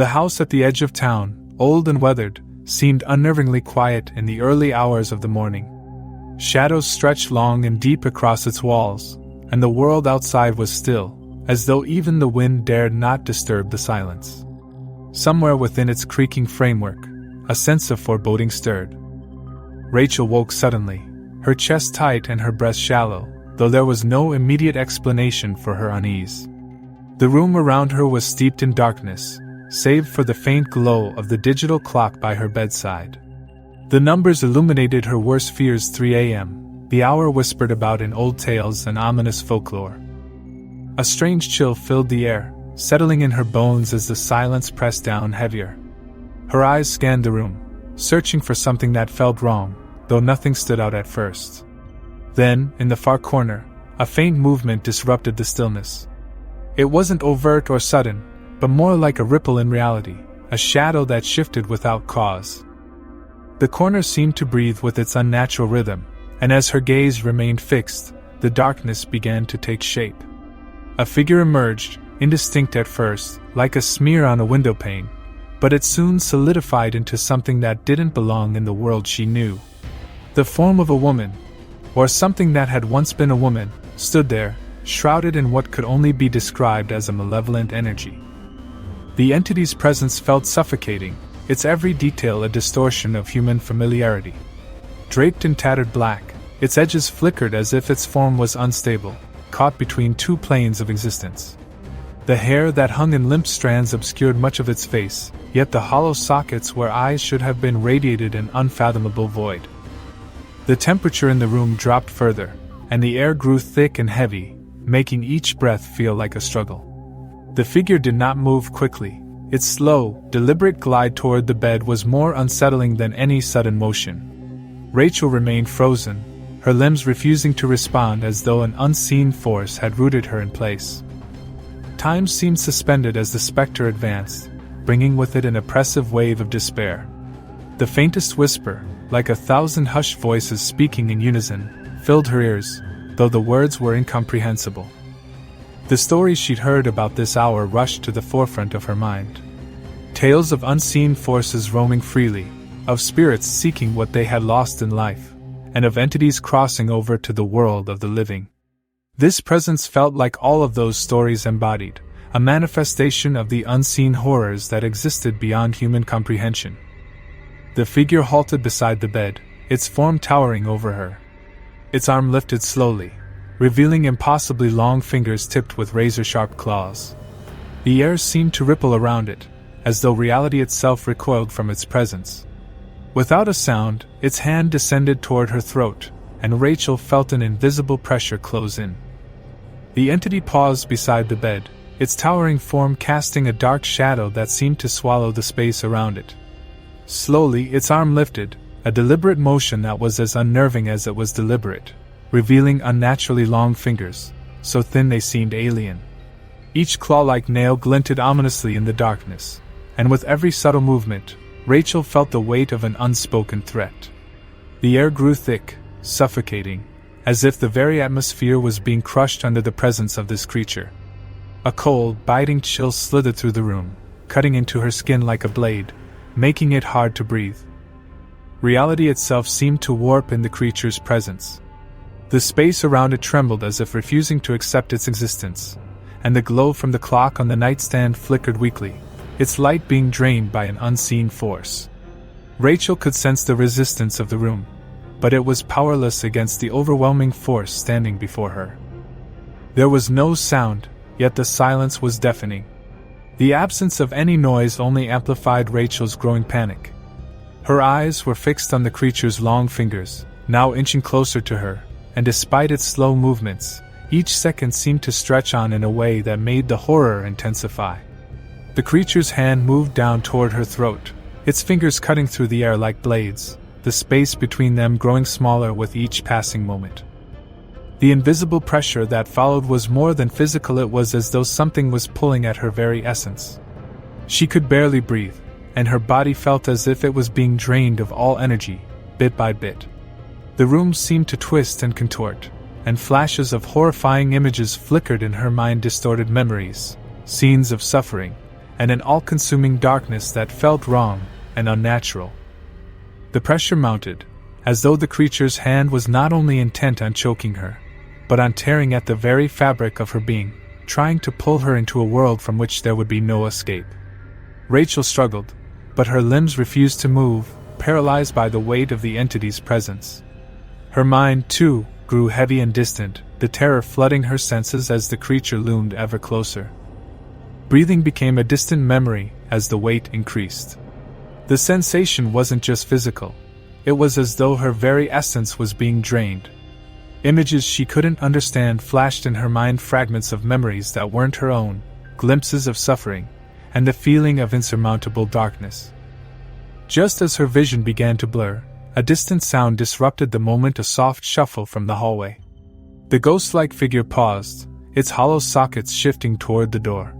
The house at the edge of town, old and weathered, seemed unnervingly quiet in the early hours of the morning. Shadows stretched long and deep across its walls, and the world outside was still, as though even the wind dared not disturb the silence. Somewhere within its creaking framework, a sense of foreboding stirred. Rachel woke suddenly, her chest tight and her breath shallow, though there was no immediate explanation for her unease. The room around her was steeped in darkness, save for the faint glow of the digital clock by her bedside. The numbers illuminated her worst fears. 3 a.m., the hour whispered about in old tales and ominous folklore. A strange chill filled the air, settling in her bones as the silence pressed down heavier. Her eyes scanned the room, searching for something that felt wrong, though nothing stood out at first. Then, in the far corner, a faint movement disrupted the stillness. It wasn't overt or sudden, but more like a ripple in reality, a shadow that shifted without cause. The corner seemed to breathe with its unnatural rhythm, and as her gaze remained fixed, the darkness began to take shape. A figure emerged, indistinct at first, like a smear on a windowpane, but it soon solidified into something that didn't belong in the world she knew. The form of a woman, or something that had once been a woman, stood there, shrouded in what could only be described as a malevolent energy. The entity's presence felt suffocating, its every detail a distortion of human familiarity. Draped in tattered black, its edges flickered as if its form was unstable, caught between two planes of existence. The hair that hung in limp strands obscured much of its face, yet the hollow sockets where eyes should have been radiated an unfathomable void. The temperature in the room dropped further, and the air grew thick and heavy, making each breath feel like a struggle. The figure did not move quickly. Its slow, deliberate glide toward the bed was more unsettling than any sudden motion. Rachel remained frozen, her limbs refusing to respond as though an unseen force had rooted her in place. Time seemed suspended as the specter advanced, bringing with it an oppressive wave of despair. The faintest whisper, like 1,000 hushed voices speaking in unison, filled her ears, though the words were incomprehensible. The stories she'd heard about this hour rushed to the forefront of her mind. Tales of unseen forces roaming freely, of spirits seeking what they had lost in life, and of entities crossing over to the world of the living. This presence felt like all of those stories embodied, a manifestation of the unseen horrors that existed beyond human comprehension. The figure halted beside the bed, its form towering over her. Its arm lifted slowly, revealing impossibly long fingers tipped with razor-sharp claws. The air seemed to ripple around it, as though reality itself recoiled from its presence. Without a sound, its hand descended toward her throat, and Rachel felt an invisible pressure close in. The entity paused beside the bed, its towering form casting a dark shadow that seemed to swallow the space around it. Slowly, its arm lifted, a deliberate motion that was as unnerving as it was deliberate, revealing unnaturally long fingers, so thin they seemed alien. Each claw-like nail glinted ominously in the darkness, and with every subtle movement, Rachel felt the weight of an unspoken threat. The air grew thick, suffocating, as if the very atmosphere was being crushed under the presence of this creature. A cold, biting chill slithered through the room, cutting into her skin like a blade, making it hard to breathe. Reality itself seemed to warp in the creature's presence. The space around it trembled as if refusing to accept its existence, and the glow from the clock on the nightstand flickered weakly, its light being drained by an unseen force. Rachel could sense the resistance of the room, but it was powerless against the overwhelming force standing before her. There was no sound, yet the silence was deafening. The absence of any noise only amplified Rachel's growing panic. Her eyes were fixed on the creature's long fingers, now inching closer to her, and despite its slow movements, each second seemed to stretch on in a way that made the horror intensify. The creature's hand moved down toward her throat, its fingers cutting through the air like blades, the space between them growing smaller with each passing moment. The invisible pressure that followed was more than physical, it was as though something was pulling at her very essence. She could barely breathe, and her body felt as if it was being drained of all energy, bit by bit. The room seemed to twist and contort, and flashes of horrifying images flickered in her mind, distorted memories, scenes of suffering, and an all-consuming darkness that felt wrong and unnatural. The pressure mounted, as though the creature's hand was not only intent on choking her, but on tearing at the very fabric of her being, trying to pull her into a world from which there would be no escape. Rachel struggled, but her limbs refused to move, paralyzed by the weight of the entity's presence. Her mind, too, grew heavy and distant, the terror flooding her senses as the creature loomed ever closer. Breathing became a distant memory as the weight increased. The sensation wasn't just physical. It was as though her very essence was being drained. Images she couldn't understand flashed in her mind, fragments of memories that weren't her own, glimpses of suffering, and the feeling of insurmountable darkness. Just as her vision began to blur, a distant sound disrupted the moment, a soft shuffle from the hallway. The ghost-like figure paused, its hollow sockets shifting toward the door.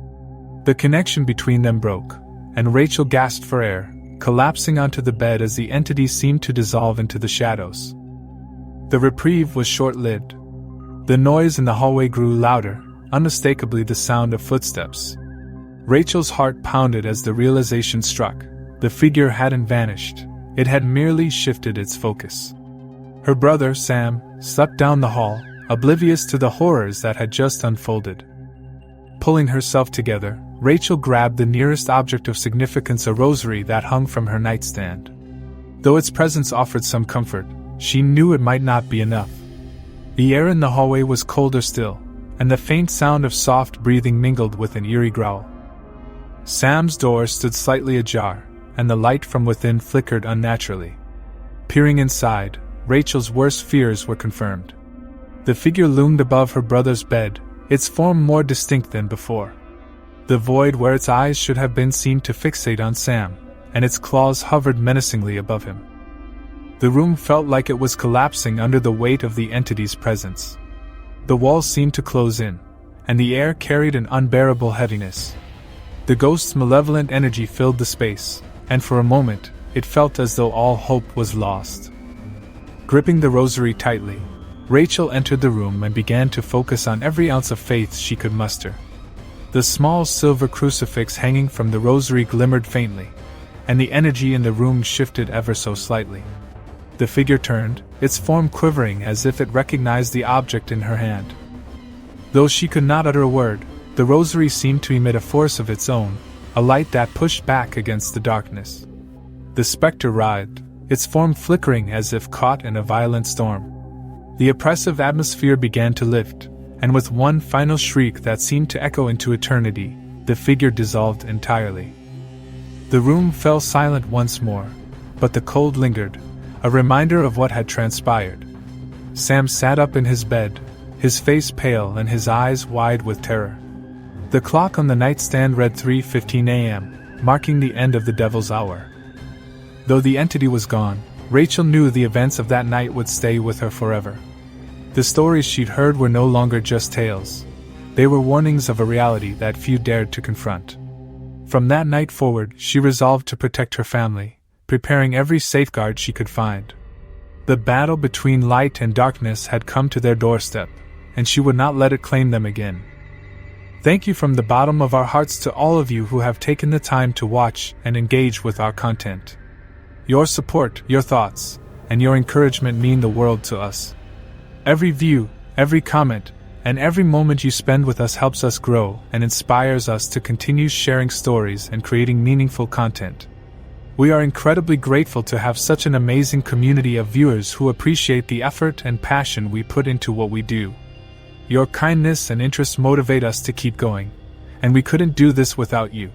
The connection between them broke, and Rachel gasped for air, collapsing onto the bed as the entity seemed to dissolve into the shadows. The reprieve was short-lived. The noise in the hallway grew louder, unmistakably the sound of footsteps. Rachel's heart pounded as the realization struck. The figure hadn't vanished, it had merely shifted its focus. Her brother, Sam, slept down the hall, oblivious to the horrors that had just unfolded. Pulling herself together, Rachel grabbed the nearest object of significance, a rosary that hung from her nightstand. Though its presence offered some comfort, she knew it might not be enough. The air in the hallway was colder still, and the faint sound of soft breathing mingled with an eerie growl. Sam's door stood slightly ajar, and the light from within flickered unnaturally. Peering inside, Rachel's worst fears were confirmed. The figure loomed above her brother's bed, its form more distinct than before. The void where its eyes should have been seemed to fixate on Sam, and its claws hovered menacingly above him. The room felt like it was collapsing under the weight of the entity's presence. The walls seemed to close in, and the air carried an unbearable heaviness. The ghost's malevolent energy filled the space, and for a moment, it felt as though all hope was lost. Gripping the rosary tightly, Rachel entered the room and began to focus on every ounce of faith she could muster. The small silver crucifix hanging from the rosary glimmered faintly, and the energy in the room shifted ever so slightly. The figure turned, its form quivering as if it recognized the object in her hand. Though she could not utter a word, the rosary seemed to emit a force of its own, a light that pushed back against the darkness. The specter writhed, its form flickering as if caught in a violent storm. The oppressive atmosphere began to lift, and with one final shriek that seemed to echo into eternity, the figure dissolved entirely. The room fell silent once more, but the cold lingered, a reminder of what had transpired. Sam sat up in his bed, his face pale and his eyes wide with terror. The clock on the nightstand read 3:15 a.m., marking the end of the devil's hour. Though the entity was gone, Rachel knew the events of that night would stay with her forever. The stories she'd heard were no longer just tales. They were warnings of a reality that few dared to confront. From that night forward, she resolved to protect her family, preparing every safeguard she could find. The battle between light and darkness had come to their doorstep, and she would not let it claim them again. Thank you from the bottom of our hearts to all of you who have taken the time to watch and engage with our content. Your support, your thoughts, and your encouragement mean the world to us. Every view, every comment, and every moment you spend with us helps us grow and inspires us to continue sharing stories and creating meaningful content. We are incredibly grateful to have such an amazing community of viewers who appreciate the effort and passion we put into what we do. Your kindness and interest motivate us to keep going, and we couldn't do this without you.